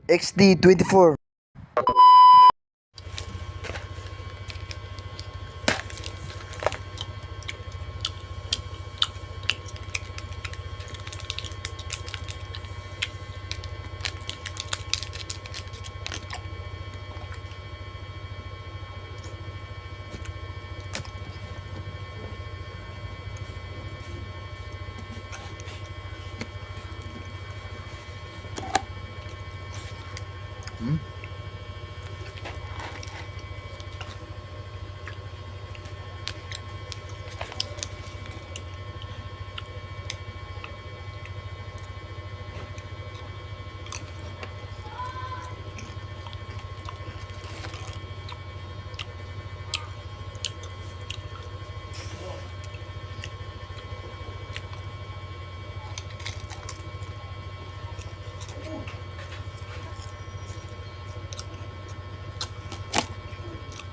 XD24.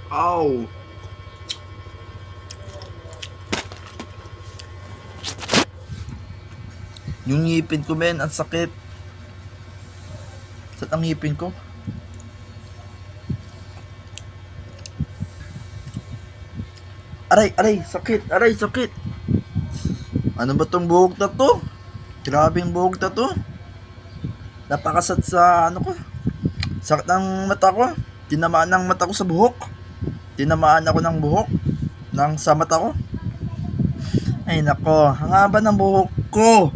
Ow! Yung ngipin ko, men, ang sakit. Saan ang ngipin ko? Aray, aray, sakit, aray, sakit. Ano ba tong buhok na to? Grabing buhok na to. Napakasat sa ano ko. Sakit ng mata ko. Tinamaan ng mata ko sa buhok. Tinamaan ako ng buhok sa mata ko. Ay nako, ang haba ng buhok ko.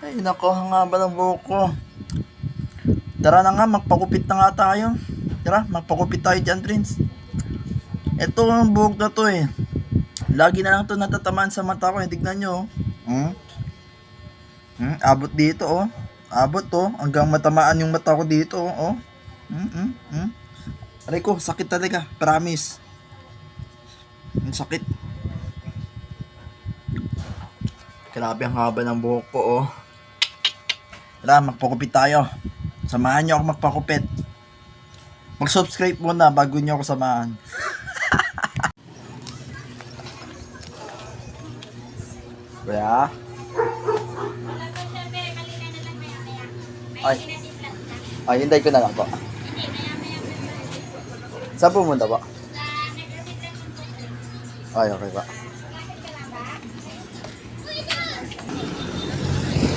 Ay nako, ang haba ng buhok ko. Tara na nga, magpakupit na nga tayo. Tara, magpakupit tayo dyan, Prince. Ito ang buhok na to eh. Lagi na lang to natatamaan sa mata ko. Tignan nyo. Abot dito oh. Abot to. Hanggang matamaan yung mata ko dito oh. Aray ko, sakit talaga. Promise. Ang sakit. Grabe ang haba ng buhok ko oh. Tara, magpakupit tayo. Samahan nyo ako magpakupit. Mag-subscribe muna bago nyo ako samahan. Kaya? Ay, hintay ko na lang po. Saan pumunta po? Ay, okay pa.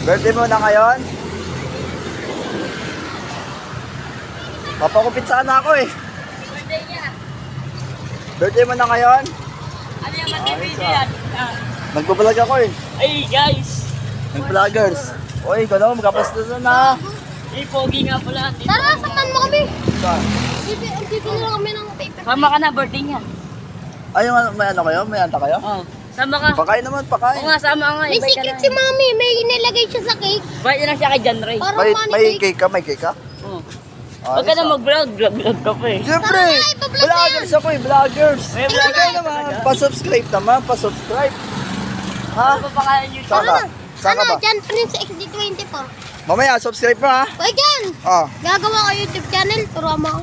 Birthday mo na ngayon? Papakupit sana ako eh. Birthday niya. Birthday mo na ngayon? Ano yung mag-video yan? Nagbabalag ako eh. Ay guys! Nag-vloggers. Oy, ikaw naman, magkapastas na. Eh, pogi nga pala. Tara, samahan mo kami. Saan? Bibili lang kami ng paper. Sama ka na, birthday niya. Ay, yung may ano kayo? May anta kayo? Oh. Sama ka. Pakain naman, pakain. Oo nga, sama nga. May Invite ka sikit na. si Mami. May nilagay siya sa cake. Invite na lang siya kay John Ray. Parang May money cake. cake ka? May cake ka? Oh. Huwag Ayos, ka na ah. mag-vlog. Vlog ka pa eh. Siyempre! Tara na, ipa-vlog na Vloggers ako eh, vloggers! May vlogger Ikaw naman, pa-subscribe naman, pa-subscribe. Ha? Ano pa pangalan niyo? Saan ka? Saan ka ba? Jan Prince XD24. Mamaya, subscribe mo ha? Hoy, Jan! Ah, Gagawa ko YouTube channel. Turuan mo ako.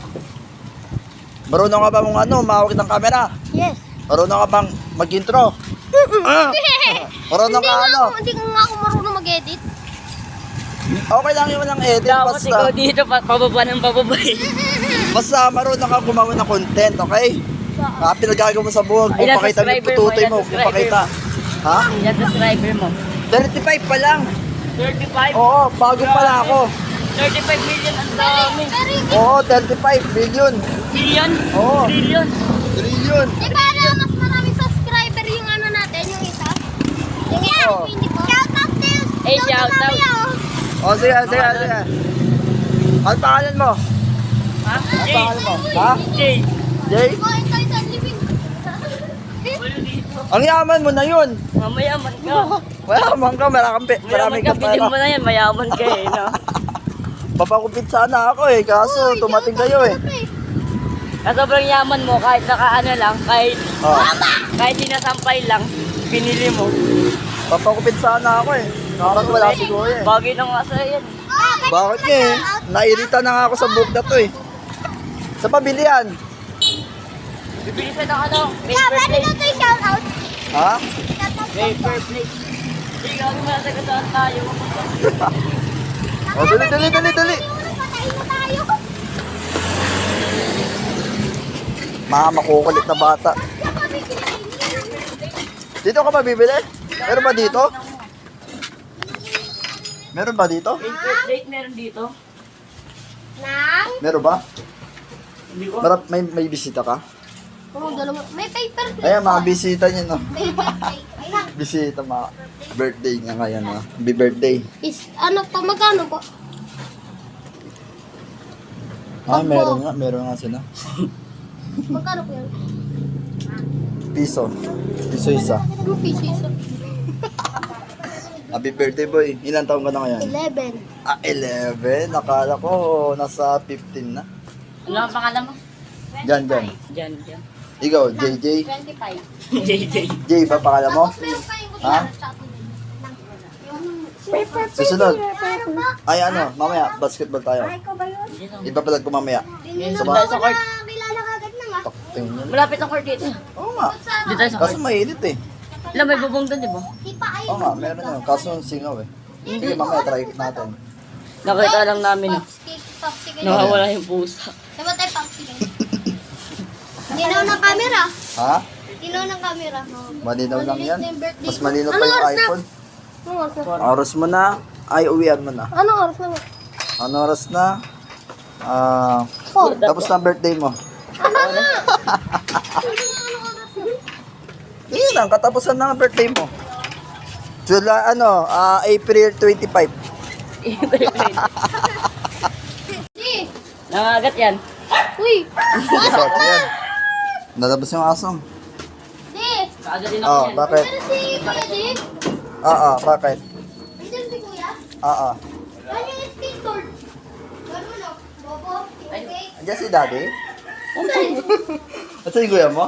marunong ka ba mong ano, mahawak ng camera? Yes. Marunong ka bang mag-intro? Ah, marunong ka ano? Hindi nga ako marunong mag-edit. Okay lang yung walang edit, Dapat ikaw basta, dito, pababa ng pababa eh. basta marunong ka gumawa ng content, okay? Pinagagawa mo sa buhok, kung Ilan pakita mo yung subscriber mo, pututoy ilan mo, kung subscriber pakita. Ha? Yan subscriber mo. 35 pa lang. 35? Oo, bago pa lang ako. 35 million ang dami. Oo, 35 billion. Billion? Oo. Trillion? Trillion. Di ba na mas maraming subscriber yung ano natin, yung isa? Yung isa, Oo. hindi po. Shout out to you. Eh, shout out. O, sige, sige, sige. Ano pangalan mo? Ha? Ano Jay. pangalan mo? Ha? Jay. Jay? Oh, ito, living. Ang yaman mo na yun. Mamayaman ka. Mayaman ka, Mayaman marami ka, ka bilhin mo pera. na yan. Mayaman ka eh, no? Papakupit sana ako eh, kaso tumating kayo eh. Sa sobrang yaman mo, kahit nakaano lang, Oh, kahit sinasampay lang, pinili mo. papakupit sana ako eh. Dapat wala siguro eh. Bagay na nga sa'yo yan. Bakit nga eh? Nairita na nga ako sa book na to eh. Sa pabilihan. Bibili sa ng ano, Yeah, paper pwede plate. na ito shout out. Ha? Shout out. Paper plate. Hindi, gagawin mo na sa tayo. Oh, dali, dali, dali, dali. Patayin na tayo. Mga makukulit na bata. Kaya kami kinain. Dito ka ba bibili? Meron ba dito? Meron ba dito? Date meron dito. Nang? Meron ba? Hindi ko. May bisita ka? Oo, dalawa. May paper plate. Ayan, mga bisita niya, no? Paper plate. Ayan. Bisita, mga birthday niya ngayon, no? Happy birthday. Ano po, magkano po? Ah, meron nga sila. Magkano po yan? Piso. Piso isa. Ano piso isa? Happy birthday, boy. Ilan taon ka na ngayon? 11. Ah, 11. Nakala ko nasa 15 na. Ano ang pangalan mo? Diyan. Diyan, diyan. Ikaw, JJ. 25. JJ. J ba pangalan mo? Tapos meron pa yung Ha? paper Susunod. Ano ba? Ay, ano, mamaya, basketball tayo. Ikaw ba yun? Ipapalag ko mamaya. Hindi Sa na mga- ba kilala kagad na nga? Takting yun. Malapit ang court dito. Oo nga. Dito tayo sa Kaso court. mainit eh. Alam, may bubong doon, di ba? Sipa ay. Oo nga, meron yun. Kaso singaw eh. Hindi, mamaya try natin. Nakita lang namin. Popsicle. Nawawala yung pusa. Diba tayo popsicle? Dinaw ng camera. Ha? Dinaw ng camera. Malinaw lang yan. Mas malinaw pa Anong yung oras na? iPhone. Anong oras na? Oras mo na. Ay, uwian mo na. Anong oras na? Ano oras na? Four. Tapos na birthday mo. Hindi lang, katapusan na ang birthday mo. July, April 25. Di. Nangagat yan. Uy. Masarap yan. Nalabas yung asong. Di. Nakagat din ako Oh, yan. bakit? Pero si Kuya Di. Bakit? Nandiyan si Kuya. Oo. Ano yung skateboard? Gano'n o. Bobo. Okay. Andiyan si daddy? At yung kuya mo?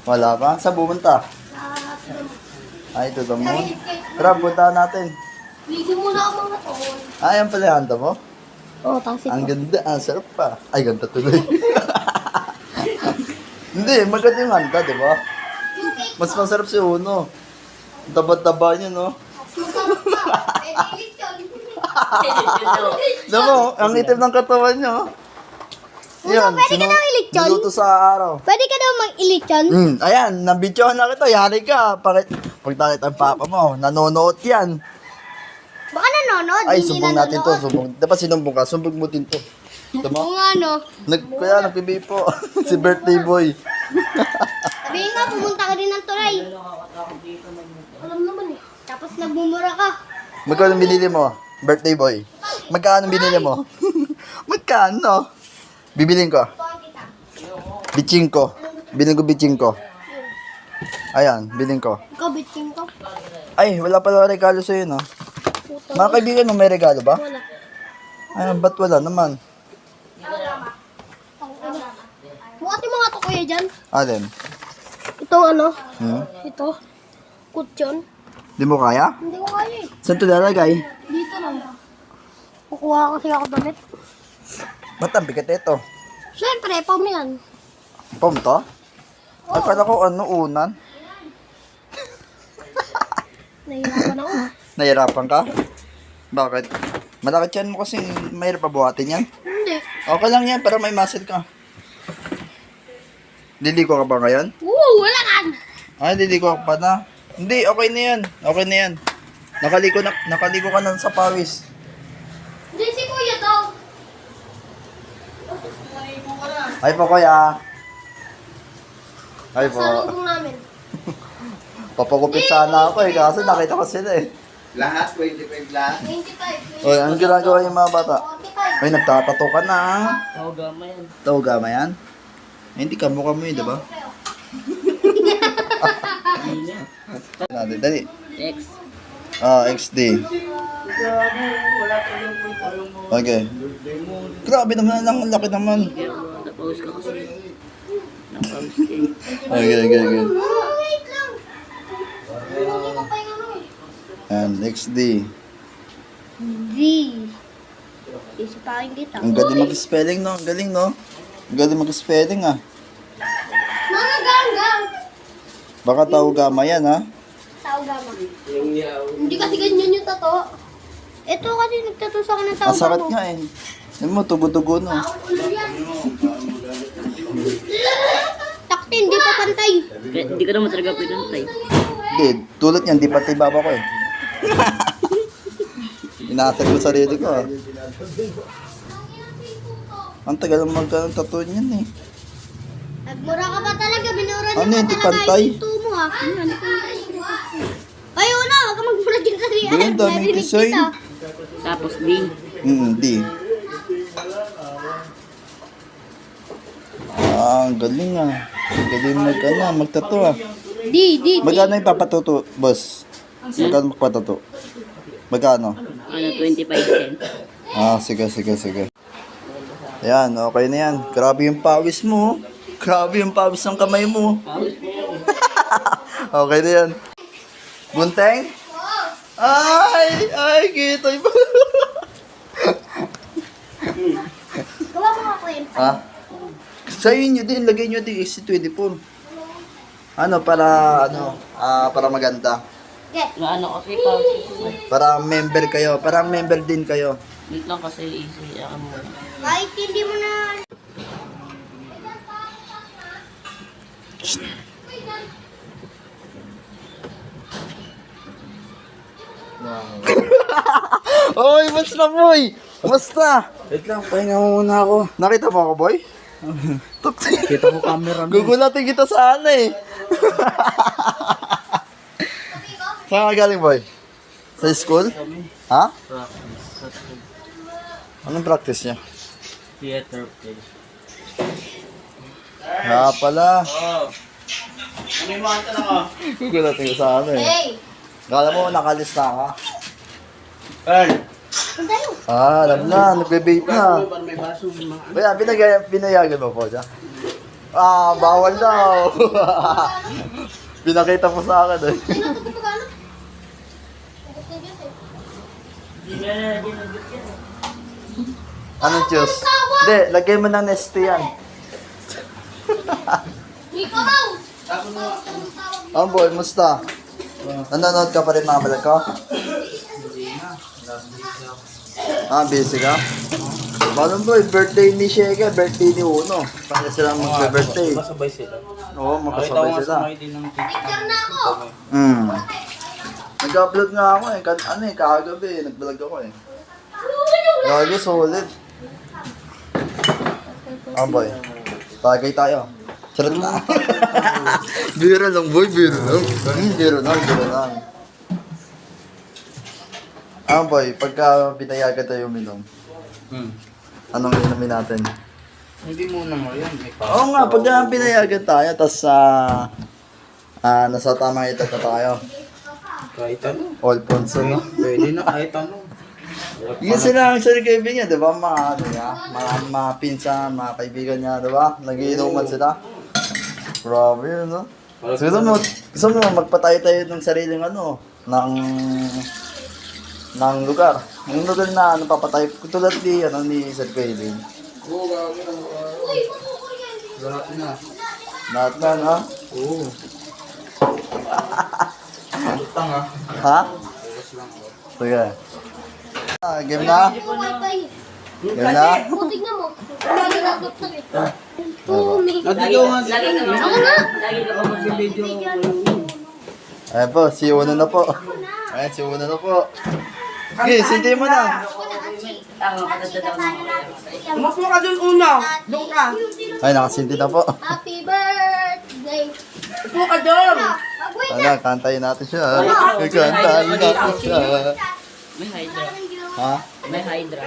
Wala pa? Saan pumunta? Ay, ito the moon. Tara, puntahan natin. Ligo muna ako mga tol. Ay, yan pala yung handa mo? Oo, tangsi Ang ganda, ang sarap pa. Ay, ganda tuloy. Hindi, maganda yung handa, di ba? Yung cake Mas masarap si Uno. Ang taba-taba niya, no? masarap pa. Eh, ilit yun. Alam mo, ang itim ng katawan niya, oh. Yan, pwede ka daw ilitsyon? Niluto sa araw. Pwede ka daw mag-ilitsyon? Ayan, nabidyohan na kita. Yari ka. Pag nakita ang papa mo, nanonood yan. Baka nanonood, Ay, hindi sumbong natin to. nanonood. Sumbong. Dapat sinumbong ka. Sumbong mo din to. Ito mo? Oo nga, no. Kaya nagpibipo. Si birthday boy. Sabihin nga, pumunta ka din ng tulay. Alam naman eh. Tapos nagmumura ka. Magkano binili mo? Birthday boy. Magkano binili mo? Magkano? Bibilin ko. Tuwan kita. Biching ko. Bilhin ko biching ko. Ayan, bilhin ko. Ikaw, bitching ko. Ay, wala pala regalo sa'yo, no? Puto. Mga kaibigan mo, may regalo ba? Wala. Ay, ba't wala naman? Bukat yung mga to kuya dyan. Alin? Itong ano, Hmm? ito. Kutsyon. Di mo kaya? Hindi ko kaya eh. Saan ito lalagay? Dito lang. Kukuha kasi ako damit. Ba't ang bigat ito? Siyempre, pam yan. Pom to? Ay, kala ko unan. Nahihirapan ako. Nahirapan ka? Bakit? Malaki tiyan mo kasi mahirap pa buhatin yan. Hindi. Okay lang yan, para may muscle ka. Liliko ka ba ngayon? Wala kan! Ay, liliko ka pa na. Hindi, okay na yan. Okay na yan. Nakaliko ka na sa pawis. Hindi si kuya daw. Ay po, kuya. Ay po. Sa lubong namin. Papagupit sana ako eh, kasi nakita ko sila eh. Lahat, 25 lahat. 25. Oy, ang ginagawa yung mga bata? 45. Ay, nagtatato ka na. Tawagama yan. Tawagama yan? Ay, hindi ka mukha mo yun, di ba? Dali. X. XD. Okay. Grabe naman, ang laki naman. Tapos ka kasi. Okay. Wait lang. Hindi ko pa yung ano eh. And XD. D. Isipahin kita. Ang galing mag-spelling, no? Ang galing, no? Ang galing mag-spelling, ah. Mga ganggang. Baka tawagama yan, ha? Tao gama. Hindi kasi ganyan yung tato. Ito kasi nagtato sa akin ng Ang tao. sakit nga eh. Yan mo, tugo-tugo no. Takti, hindi pa pantay. Kaya hindi ka naman talaga pinantay. Hindi, tulad yan, di pati baba ko eh. Inasal ko sarili ko ah. Ang tagal magka-tattoo niyan eh. Nagmura ka ba talaga? Binura niya Ano pa yun, di talaga pantay? yung tumo ha. Ayaw na, wag ka magmura dyan kasi. Doon, daming narinig design. kita. Tapos din. Hindi. Ah, ang galing ah. Ang galing magtattoo ah. Di. Magkano yung papatuto, boss? Magkano magpatato? Magkano? Ano, 25 cents. Ah, sige. Ayan, okay na yan. Grabe yung pawis mo. Oh. Grabe yung pawis ng kamay mo. Okay na yan. Bunteng? Ay, kita iba. Gawa mo ako yun. Ha? Sa'yo nyo din, lagay nyo din AC24. Para maganda. Okay. Na ano kasi pa. Para member kayo. Para member din kayo. Wait lang kasi easy. Ako muna. Kahit hindi mo na... Oy, basta boy! Basta! Wait lang, pahinga muna ako. Nakita mo ako, boy? Kita ko camera mo. Gugulatin kita sa eh. Saan ka galing, boy? Sa school? Ha? Anong practice niya? Theater play. Pala. Gugulatin ko sa Hey! Kala mo, nakalista ka. Punta yun. Alam na, nagbe-vape na. May baso, mga Kaya, pinayagan mo po siya. Bawal daw. Pinakita mo sa akin eh. Sino ito pagkano? Anong juice? Hindi, lagay mo ng Neste yan. Ikaw raw! Boy, musta? Nanonood ka pa rin mga vlog ko? Busy ka? Paano boy, birthday ni Sheka, birthday ni Uno. Paano silang magbe-birthday? Masabay sila. Oo, magkasabay sila. din ng Picture na ako! Nag-upload nga ako eh. Kagabi nag-vlog ako eh. Lagi, solid. Boy. Tagay tayo. Charot na. Biro lang boy, biro lang. Biro lang. Boy, pagka binayagan tayo uminom, anong inumin natin? Hindi muna mo yan. May Oo nga, pagka pinayagan tayo, tas nasa tamang edad na tayo. kahit ano. All Ponso, no? Pwede na kahit ano. Yun sila ang Sir Kevin niya, di ba? Mga pinsan, mga kaibigan niya, di ba? Nagiinuman sila. Grabe yun, no? Gusto mo magpatayo-tayo ng sariling ng lugar. Yung lugar na papatayo, tulad ni Sir Kevin. Lahat na. Lahat na, ha? Oo. Lutang ha. Ha? Sige. Game na? Hindi ko wifi. Game na? Butig na mo. Nagiragot na rin. Tumi. Natigaw nga sila. Ako na! Lagi ka pa mag-video. Ayan po, si Uno na po. Ayan, si Uno na po. Okay, sinti mo na. Tama ka na Mas mo ka dun una. Doon ka. Ay, nakasinti na po. Happy birthday! Mas mo ka dun. Wait Ano, kantayin natin siya. Kantayin natin siya. May hydra. Ha? May hydra.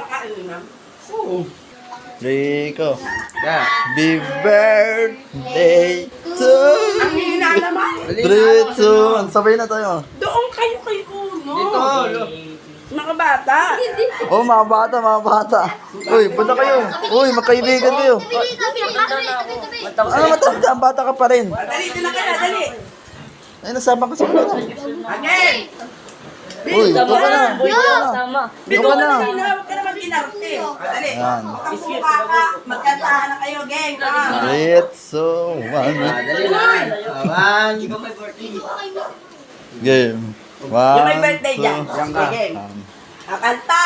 Rico. Happy birthday to Ang hina naman. 3, 2, 1. Sabay na tayo. Doon kayo kay Uno. Dito. Mga bata. Oh, mga bata. Uy, punta kayo. Uy, magkaibigan kayo. Ano, matanda, ang bata ka pa rin. Dali, dali ka na, dali. Ay, nasama ka sa kanila. Again. Uy, ito ka na. Boy, sama. Ito ka na. Huwag ka naman dinarte. Dali. Ayan. Kamuka ka. Magkantahan na kayo, gang. 3, 2, 1. Dali na. Aman. Game. Yung may 1, birthday dyan. 2, Sige. Kanta!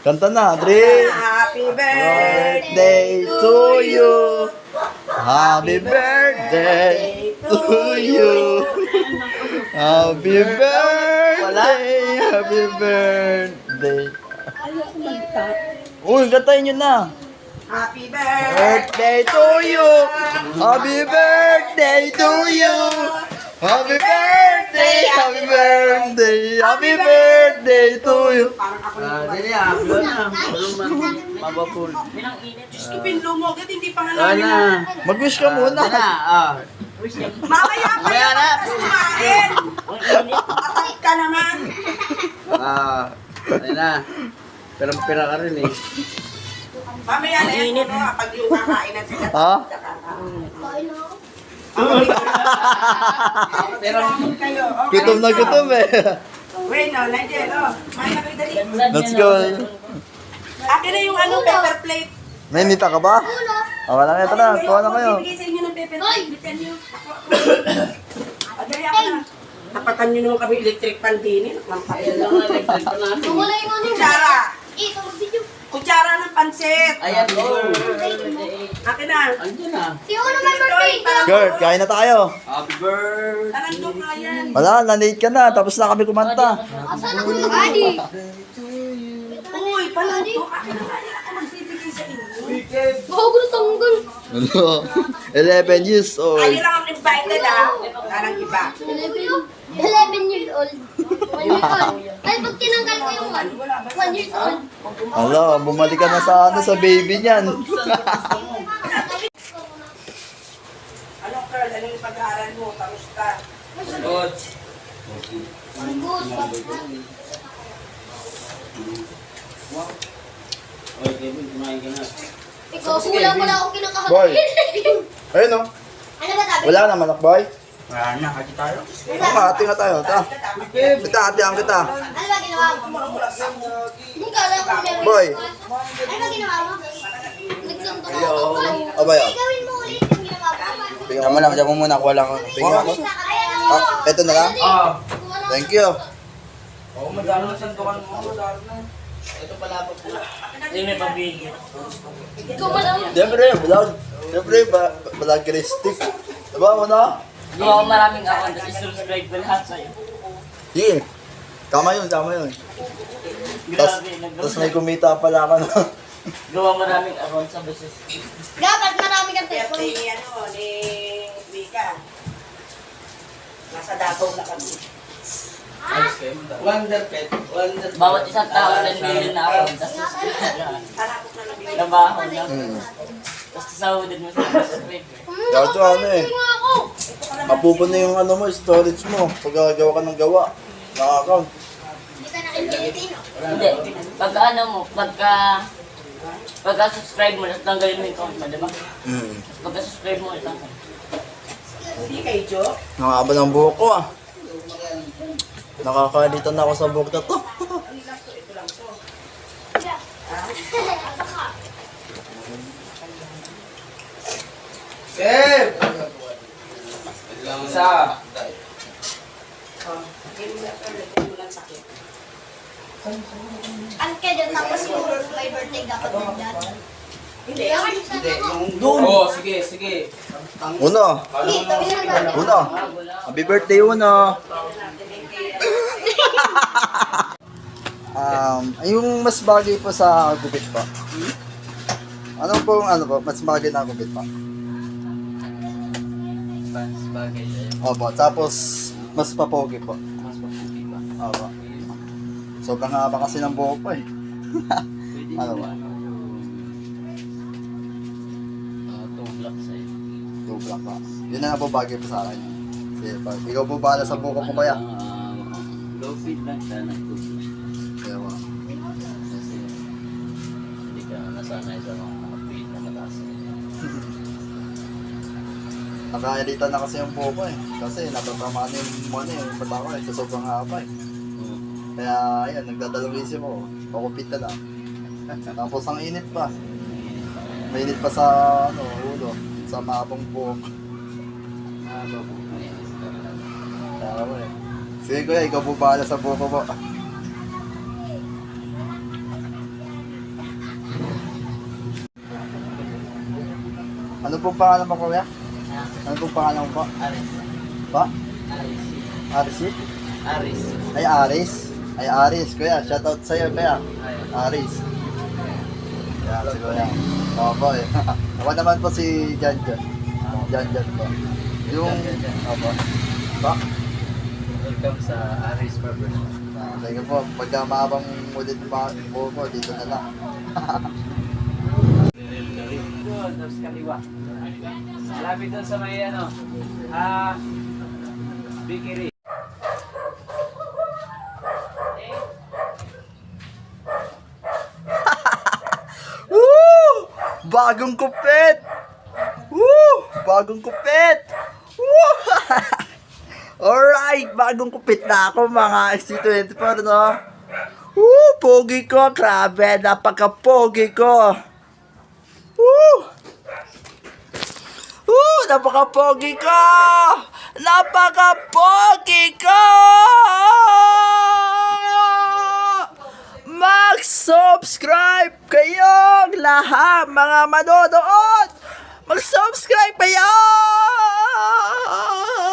Kanta na, 3. Happy birthday! Birthday to you. Happy birthday to you. Happy birthday. Happy birthday. Uy, kantayin nyo na. Happy birthday! Birthday to you. Happy birthday to you. Happy birthday. Happy birthday. Happy birthday to you. Dali ah. Wala na. Mabapul. Bilang init. Diyos ko, pinlumog at hindi pa nga Wala namin na. Mag-wish ka muna. Dali na. Ah. Mamaya pa Mamaya yan na. kumain! Ang init. Atak ka naman! Ah. Dali na. Pirang-pira ka rin eh. Mamaya na yan kung pag yung kakainan sila. Ha? Kain na ako. Pero kayo. Oh, Gutom na gutom eh. Wait, no, Nigel, oh. May dali. Let's go. Akin na yung ano, paper plate. May nita ka ba? Ulo. Okay lang, ito na. Kuha na kayo. Bibigay sa inyo ng paper Hoy! plate. Bitan nyo. Dali ako na. Napatan nyo naman kami electric pan din. Ayan lang ang electric pa namin. Wala yung ano. Kutsara. Ito, mag-video. Kutsara ng pansit. Ayan, go. Akin na. Andyan na. Si Uno may birthday. Kurt, kain na tayo. Happy birthday. Tanan doon kaya. Wala, na-late ka na. Tapos na kami kumanta. Asan ako yung Adi? Uy, paluto. Akin na kaya ako magbibigay sa inyo. Mahugulo tanggal. Ano? 11 years old. Kayo lang ang invited ah. Parang iba. 11 years old. 1 years old. Ay, pag tinanggal ko yung 1 years old. Ala, bumalik ka na sa ano, sa baby niyan. Anong girl? Anong pag-aaral mo? Kamusta? Good. Ang good. Oy, Kevin, kumain ka na. Ikaw, kulang wala akong Boy. kinakahain. Ayun o. Ano ba sabi? Wala na manok, boy. Wala na, hati tayo. Hati na tayo. Ta. Kita, hatihan kita. Ano ba ginawa mo? Hindi ka alam kung meron. Boy. Ano ba ginawa mo? Nagsunto ka ako. Abay, Ay, gawin mo ulit yung ginawa mo. Tingnan mo lang, diyan mo muna. Kuha lang ako. Tingnan ako. Ah, eto na lang. Ah. Thank you. Oo, madalo na sandukan mo. Madalo na. Ito pala pa po. Hindi may pabigil. Ikaw pa lang. Siyempre, vlog. Siyempre, vlog Christic. Diba mo na? Gawa ko maraming account. Tapos subscribe ko lahat sa'yo. Sige. Tama yun, tama yun. Grabe. Tapos may kumita pala ka na. Gawa maraming account sa business. Dapat marami kang Birthday telephone. ni ano, ni Mika. Nasa Davao na kami. Wonder Pet. Wonder Pet. Bawat isang tao, 10 million na account. Tapos subscribe ka. Hanapot na lang bigay. Trabaho na. Tapos kasahudin mo sa subscribe. Dato ano eh. Nga ako. Mapupuno yung ano mo, storage mo. Pag gawa ka ng gawa. Naka-account. Hindi ka na kay Pilipino. Hindi. Pagka ano mo, pagka subscribe mo, tapos tanggalin mo yung account mo, di ba? Pagka subscribe mo, itanggal. Hindi kay Jo. Nakakaba ng buhok ko ah. Nakakalitan na ako sa buhok na to. Kev! Isa. Ano ka dyan? Tapos yung may birthday dapat nandyan. Hindi. Hindi. Oo, sige, sige. Uno. Hindi, tabi na natin. Uno. Happy birthday, Uno. Yung mas bagay po sa gupit pa. Anong pong ano po, mas bagay na gupit pa? Mas bagay sa'yo. Opo, tapos mas papogi po. Mas maputi ba? Opo. Sobrang haba kasi ng buhok po eh. Pwede Ano ba? Tublak sa'yo. Dubla pa. Yun na po bagay po sa akin. Sige pa. Ikaw po bahala sa buhok ko kaya. Low feed lang siya ng tubig. Kaya ba? Kasi hindi ka nasanay sa mga feed na mataas. Nakaelita na kasi yung buhok ko eh. Kasi natatamaan yung ano eh, yung mata ko eh. Sa sobrang haba eh. Kaya ayan, nagdadalawang isip ako. Pakupit na lang. Tapos ang init pa. Mainit pa sa ano, ulo. Sa mahabang buhok. Ano po. Kaya ako eh. Sige kuya, ikaw po bahala sa buhok ko po. Ano pong pangalan mo, kuya? Ano pong pangalan mo po? Aris. Pa? Aris. Arisi? Aris. Ay, Aris. Ay, Aris. Kuya, shoutout sa'yo, kuya. Ay. Aris. Yan, si kuya. Opo, eh. Ako naman po si Jan Jan. Jan Jan po. Yung... Jan. Opo. Pa? Welcome sa Aris Barbershop. Thank you po. Pagka maabang ulit pa po ko, dito na lang. Doon, tapos kaliwa. Malapit doon sa may ano, Bikiri. Woo! Bagong kupit! Woo! Bagong kupit! Woo! Alright, bagong kupit na ako mga SC24, no? Woo! Pogi ko, grabe, napaka-pogi ko. Woo! Woo! Napaka-pogi ko! Napaka-pogi ko! Mag-subscribe kayong lahat mga manonood! Mag-subscribe kayo!